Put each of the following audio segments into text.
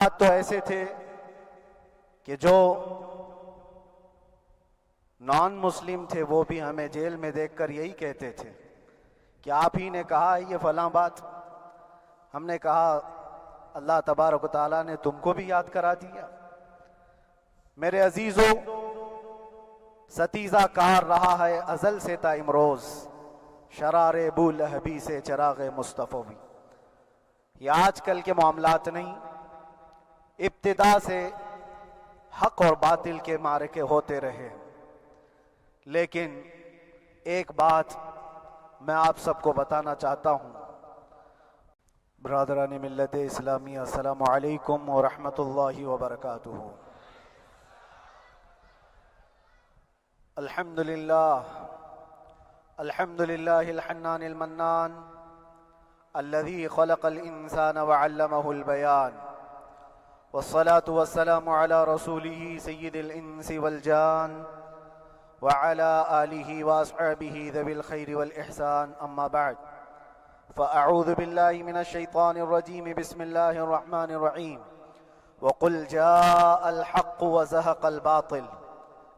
تو ایسے تھے کہ جو نان مسلم تھے وہ بھی ہمیں جیل میں دیکھ کر یہی کہتے تھے کہ آپ ہی نے کہا یہ فلاں بات. ہم نے کہا اللہ تبارک و تعالیٰ نے تم کو بھی یاد کرا دیا. میرے عزیزو، ستیزہ کار رہا ہے ازل سے تا امروز، شرار بو لہبی سے چراغ مصطفی بھی. یہ آج کل کے معاملات نہیں، ابتدا سے حق اور باطل کے معرکے ہوتے رہے. لیکن ایک بات میں آپ سب کو بتانا چاہتا ہوں. برادران ملت اسلامی، السلام علیکم ورحمۃ اللہ وبرکاتہ. الحمدللہ الحنان المنان الذي خلق الإنسان وعلمه البيان، والصلاة والسلام على رسوله سيد الإنس والجان وعلى آله وأصحابه ذوي الخير والإحسان. أما بعد، فأعوذ بالله من الشيطان الرجيم. بسم الله الرحمن الرحيم. وقل جاء الحق وزهق الباطل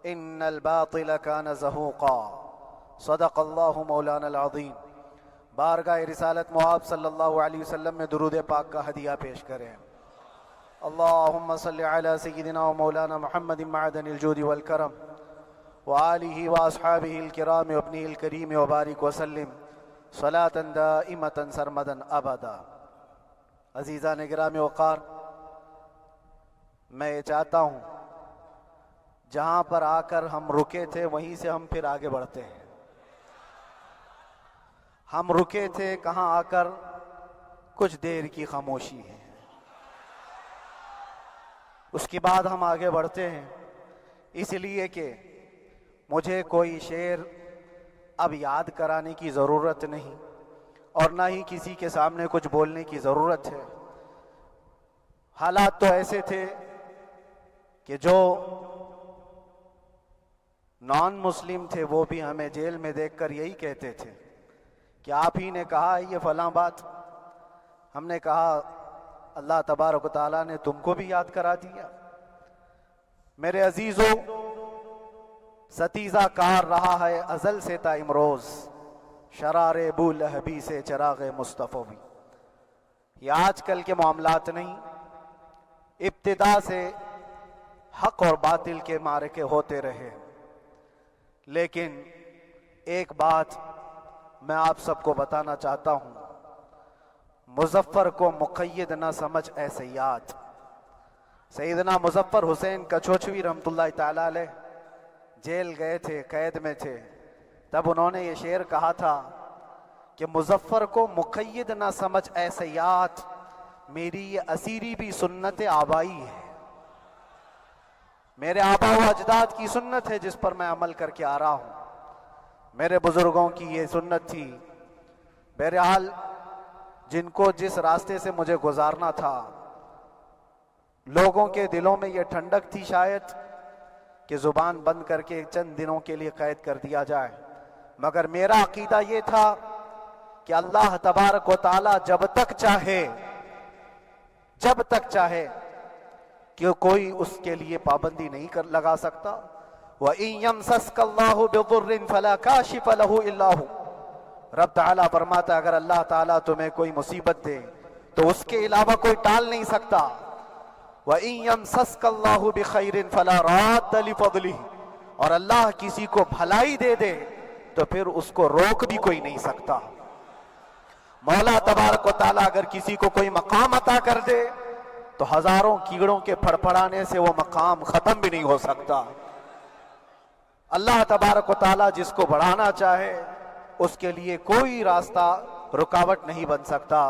إن الباطل كان زهوقا. صدق الله مولانا العظيم. بارگاہ رسالت مآب صلی اللہ علیہ وسلم میں درود پاک کا ہدیہ پیش کریں. اللہم صلی علی سیدنا و مولانا محمد معدن الجود والکرم وآلہ واصحابہ الکرام وابنہ الکریم وبارک وسلم صلاة دائمة سرمدا ابدا. عزیزان گرامی وقار، میں یہ چاہتا ہوں جہاں پر آ کر ہم رکے تھے وہیں سے ہم پھر آگے بڑھتے ہیں. ہم رکے تھے کہاں آ کر؟ کچھ دیر کی خاموشی ہے، اس کے بعد ہم آگے بڑھتے ہیں. اس لیے کہ مجھے کوئی شعر اب یاد کرانے کی ضرورت نہیں، اور نہ ہی کسی کے سامنے کچھ بولنے کی ضرورت ہے. حالات تو ایسے تھے کہ جو نان مسلم تھے وہ بھی ہمیں جیل میں دیکھ کر یہی کہتے تھے کہ آپ ہی نے کہا یہ فلاں بات. ہم نے کہا اللہ تبارک و تعالیٰ نے تم کو بھی یاد کرا دیا. میرے عزیزو، ستیزہ کار رہا ہے ازل سے تا امروز، شرار بو لہبی سے چراغ مصطفی بھی. یہ آج کل کے معاملات نہیں، ابتدا سے حق اور باطل کے معرکے ہوتے رہے. لیکن ایک بات میں آپ سب کو بتانا چاہتا ہوں. مظفر کو مقید نہ سمجھ اے سیاد. سیدنا مظفر حسین کچھوچھوی رحمت اللہ تعالیٰ علیہ جیل گئے تھے، قید میں تھے. تب انہوں نے یہ شعر کہا تھا کہ مظفر کو مقید نہ سمجھ اے سیاد، میری یہ اسیری بھی سنت آبائی ہے. میرے آبا و اجداد کی سنت ہے جس پر میں عمل کر کے آ رہا ہوں. میرے بزرگوں کی یہ سنت تھی. بہرحال جن کو جس راستے سے مجھے گزارنا تھا، لوگوں کے دلوں میں یہ ٹھنڈک تھی شاید کہ زبان بند کر کے چند دنوں کے لیے قید کر دیا جائے. مگر میرا عقیدہ یہ تھا کہ اللہ تبارک و تعالی جب تک چاہے کہ کوئی اس کے لیے پابندی نہیں لگا سکتا. وَإِن يَمْسَسْكَ اللَّهُ بِضُرٍّ فَلَا كَاشِفَ لَهُ إِلَّا هُوَ. رب تعالیٰ فرماتا ہے اگر اللہ تعالیٰ تمہیں کوئی مصیبت دے تو اس کے علاوہ کوئی ٹال نہیں سکتا. وَإِن يَمْسَسْكَ اللَّهُ بِخَيْرٍ فَلَا رَادَّ لِفَضْلِهِ. اور اللہ کسی کو بھلائی دے دے تو پھر اس کو روک بھی کوئی نہیں سکتا. مولا تبارک و تعالیٰ اگر کسی کو کوئی مقام عطا کر دے تو ہزاروں کیڑوں کے پھڑپڑانے سے وہ مقام ختم بھی نہیں ہو سکتا. اللہ تبارک و تعالیٰ جس کو بڑھانا چاہے اس کے لیے کوئی راستہ رکاوٹ نہیں بن سکتا.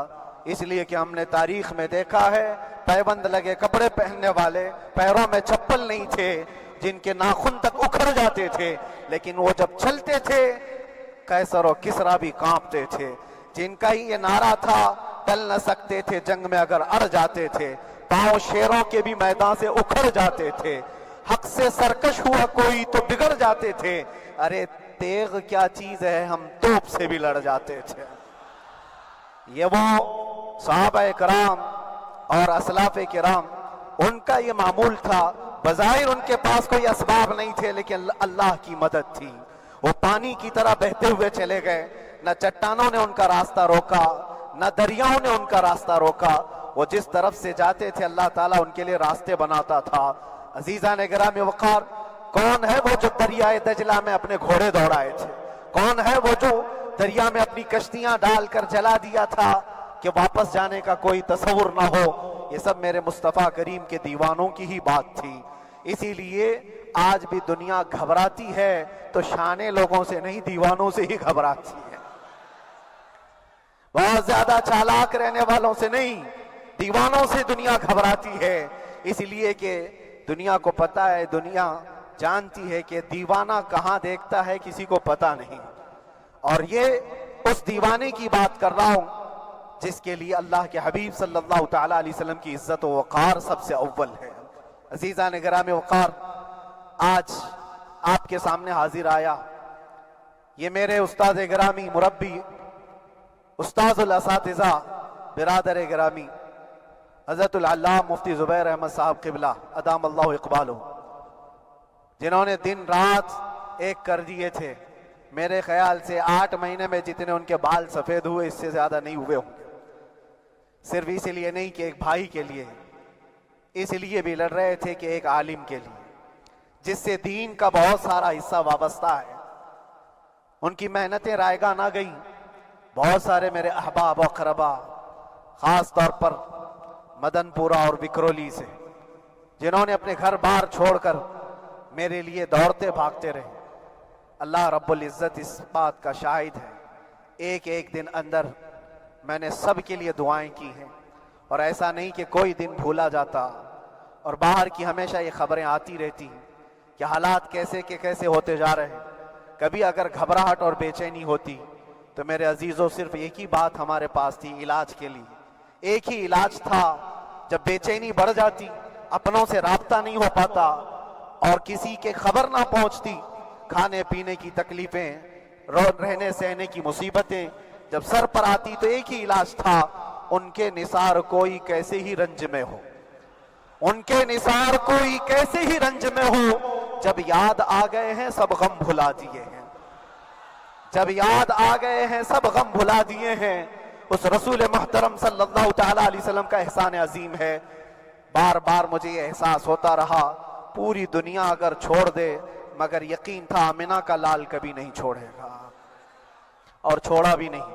اس لیے کہ ہم نے تاریخ میں دیکھا ہے پیبند لگے کپڑے پہننے والے، پیروں میں چپل نہیں تھے، جن کے ناخن تک اکھڑ جاتے تھے، لیکن وہ جب چلتے تھے قیصر و کسریٰ بھی کانپتے تھے. جن کا ہی یہ نعرہ تھا ٹل نہ سکتے تھے جنگ میں اگر اڑ جاتے تھے، پاؤں شیروں کے بھی میدان سے اکھڑ جاتے تھے. حق سے سرکش ہوا کوئی تو بگڑ جاتے تھے. ارے تیغ کیا چیز ہے، ہم توپ سے بھی لڑ جاتے تھے. یہ وہ صحابہ کرام اور اسلاف کرام ان کا یہ معمول تھا، بظاہر ان کے پاس کوئی اسباب نہیں تھے لیکن اللہ کی مدد تھی، وہ پانی کی طرح بہتے ہوئے چلے گئے، نہ چٹانوں نے ان کا راستہ روکا، نہ دریاؤں نے ان کا راستہ روکا، وہ جس طرف سے جاتے تھے اللہ تعالیٰ ان کے لیے راستے بناتا تھا۔ عزیزان گرامی وقار، کون ہے وہ جو دریائے دجلہ میں اپنے گھوڑے دوڑائے تھے؟ کون ہے وہ جو دریا میں اپنی کشتیاں ڈال کر جلا دیا تھا کہ واپس جانے کا کوئی تصور نہ ہو؟ یہ سب میرے مصطفیٰ کریم کے دیوانوں کی ہی بات تھی۔ اسی لیے آج بھی دنیا گھبراتی ہے تو شانے لوگوں سے نہیں، دیوانوں سے ہی گھبراتی ہے۔ بہت زیادہ چالاک رہنے والوں سے نہیں، دیوانوں سے دنیا گھبراتی ہے، اس لیے کہ دنیا کو پتا ہے، دنیا جانتی ہے کہ دیوانہ کہاں دیکھتا ہے کسی کو پتا نہیں۔ اور یہ اس دیوانے کی بات کر رہا ہوں جس کے لیے اللہ کے حبیب صلی اللہ تعالیٰ علیہ وسلم کی عزت و وقار سب سے اول ہے۔ عزیزان گرامی وقار، آج آپ کے سامنے حاضر آیا، یہ میرے استاد گرامی، مربی، استاذ الاساتذہ، برادر گرامی حضرت العلامہ مفتی زبیر احمد صاحب قبلہ ادام اللہ اقبالہ، جنہوں نے دن رات ایک کر دیے تھے۔ میرے خیال سے 8 مہینے میں جتنے ان کے بال سفید ہوئے اس سے زیادہ نہیں ہوئے ہوں گے، صرف اس لیے نہیں کہ ایک بھائی کے لیے، اس لیے بھی لڑ رہے تھے کہ ایک عالم کے لیے جس سے دین کا بہت سارا حصہ وابستہ ہے۔ ان کی محنتیں رائگاں نہ گئیں۔ بہت سارے میرے احباب و اقربا، خاص طور پر مدن پورہ اور وکرولی سے، جنہوں نے اپنے گھر بار چھوڑ کر میرے لیے دوڑتے بھاگتے رہے، اللہ رب العزت اس بات کا شاہد ہے، ایک ایک دن اندر میں نے سب کے لیے دعائیں کی ہیں، اور ایسا نہیں کہ کوئی دن بھولا جاتا، اور باہر کی ہمیشہ یہ خبریں آتی رہتی ہیں کہ حالات کیسے کے کیسے ہوتے جا رہے ہیں۔ کبھی اگر گھبراہٹ اور بے چینی ہوتی تو میرے عزیزوں صرف ایک ہی بات ہمارے پاس تھی علاج کے لیے، ایک ہی علاج تھا۔ جب بے چینی بڑھ جاتی، اپنوں سے رابطہ نہیں ہو پاتا اور کسی کے خبر نہ پہنچتی، کھانے پینے کی تکلیفیں، رہنے سہنے کی مصیبتیں جب سر پر آتی تو ایک ہی علاج تھا، ان کے نثار کوئی کیسے ہی رنج میں ہو، ان کے نثار کوئی کیسے ہی رنج میں ہو، جب یاد آ گئے ہیں سب غم بھلا دیے ہیں، جب یاد آ گئے ہیں سب غم بھلا دیے ہیں۔ اس رسول محترم صلی اللہ تعالیٰ علیہ وسلم کا احسان عظیم ہے۔ بار بار مجھے یہ احساس ہوتا رہا، پوری دنیا اگر چھوڑ دے مگر یقین تھا آمنہ کا لال کبھی نہیں چھوڑے گا، اور چھوڑا بھی نہیں،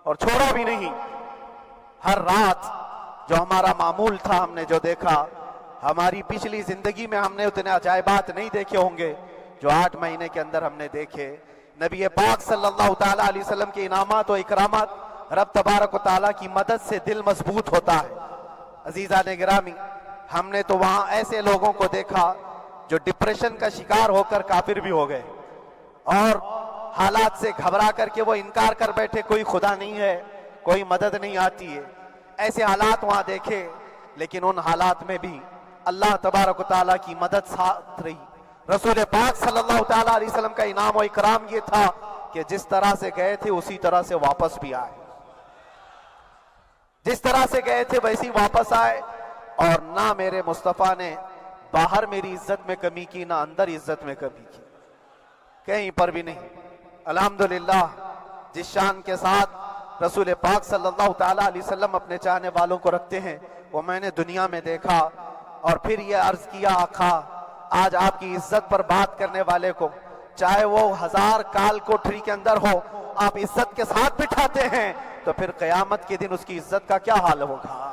اور چھوڑا بھی نہیں۔ ہر رات جو ہمارا معمول تھا، ہم نے جو دیکھا، ہماری پچھلی زندگی میں ہم نے اتنے عجائبات نہیں دیکھے ہوں گے جو 8 مہینے کے اندر ہم نے دیکھے۔ نبی پاک صلی اللہ تعالیٰ علیہ وسلم کے انعامات و اکرامات، رب تبارک و تعالیٰ کی مدد سے دل مضبوط ہوتا ہے۔ عزیزان گرامی، ہم نے تو وہاں ایسے لوگوں کو دیکھا جو ڈپریشن کا شکار ہو کر کافر بھی ہو گئے، اور حالات سے گھبرا کر کے وہ انکار کر بیٹھے، کوئی خدا نہیں ہے، کوئی مدد نہیں آتی ہے۔ ایسے حالات وہاں دیکھے، لیکن ان حالات میں بھی اللہ تبارک و تعالیٰ کی مدد ساتھ رہی۔ رسول پاک صلی اللہ تعالیٰ علیہ وسلم کا انعام و اکرام یہ تھا کہ جس طرح سے گئے تھے اسی طرح سے واپس بھی آئے، جس طرح سے گئے تھے ویسی واپس آئے، اور نہ میرے مصطفیٰ نے باہر میری عزت میں کمی کی، نہ اندر عزت میں کمی کی، کہیں پر بھی نہیں۔ الحمدللہ، جس شان کے ساتھ رسول پاک صلی اللہ تعالیٰ علیہ وسلم اپنے چاہنے والوں کو رکھتے ہیں، وہ میں نے دنیا میں دیکھا، اور پھر یہ عرض کیا آقا، آج آپ کی عزت پر بات کرنے والے کو چاہے وہ 1000 کال کوٹری کے اندر ہو، آپ عزت کے ساتھ بٹھاتے ہیں تو پھر قیامت کے دن اس کی عزت کا کیا حال ہوگا؟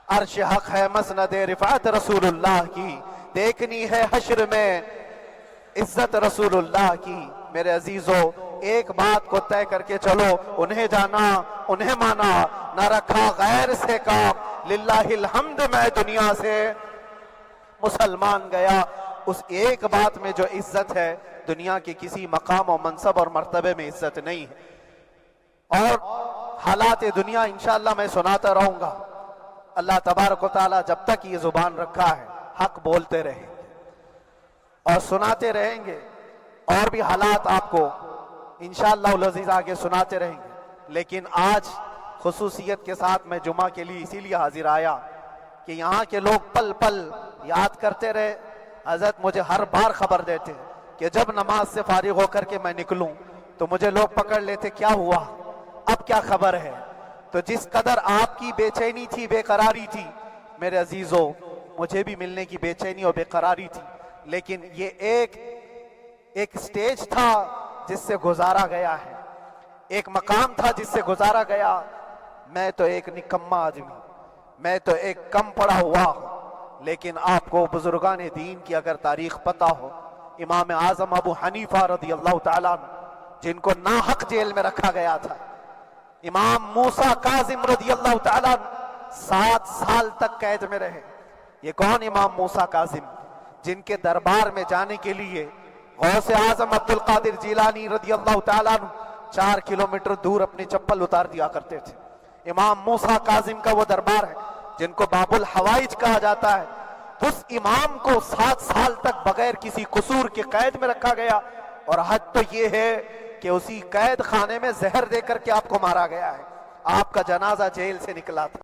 عرش حق ہے مسند رفعت رسول اللہ کی، دیکھنی ہے حشر میں عزت رسول اللہ کی۔ میرے عزیزو، ایک بات کو طے کر کے چلو، انہیں جانا، انہیں مانا، نہ رکھا غیر سے کام، للہ الحمد میں دنیا سے مسلمان گیا۔ اس ایک بات میں جو عزت ہے، دنیا کے کسی مقام و منصب اور مرتبے میں عزت نہیں ہے۔ اور حالات دنیا انشاءاللہ میں سناتا رہوں گا۔ اللہ تبارک و تعالیٰ جب تک یہ زبان رکھا ہے، حق بولتے رہیں گے اور سناتے رہیں گے، اور بھی حالات آپ کو انشاءاللہ العزیز آگے سناتے رہیں گے۔ لیکن آج خصوصیت کے ساتھ میں جمعہ کے لیے اسی لیے حاضر آیا کہ یہاں کے لوگ پل پل یاد کرتے رہے. حضرت مجھے ہر بار خبر دیتے کہ جب نماز سے فارغ ہو کر کے میں نکلوں تو مجھے لوگ پکڑ لیتے, کیا ہوا, اب کیا خبر ہے. تو جس قدر آپ کی بے چینی تھی, بے قراری تھی, میرے عزیزو مجھے بھی ملنے کی بے چینی اور بے قراری تھی, لیکن یہ ایک سٹیج تھا جس سے گزارا گیا ہے, ایک مقام تھا جس سے گزارا گیا. میں تو ایک نکما آدمی, میں تو ایک کم پڑا ہوا ہوں, لیکن آپ کو بزرگان دین کی اگر تاریخ پتہ ہو, امام اعظم ابو حنیفہ رضی اللہ تعالیٰ عنہ جن کو ناحق جیل میں رکھا گیا تھا, امام موسیٰ کاظم رضی اللہ تعالیٰ عنہ 7 سال تک قید میں رہے. یہ کون امام موسیٰ کاظم, جن کے دربار میں جانے کے لیے غوث اعظم عبد القادر جیلانی رضی اللہ تعالیٰ عنہ 4 کلومیٹر دور اپنی چپل اتار دیا کرتے تھے. امام موسیٰ کاظم کا وہ دربار ہے جن کو باب الحوائج کہا جاتا ہے. اس امام کو 7 سال تک بغیر کسی قصور کے قید میں رکھا گیا, اور حد تو یہ ہے کہ اسی قید خانے میں زہر دے کر کے آپ کو مارا گیا ہے. آپ کا جنازہ جیل سے نکلا تھا.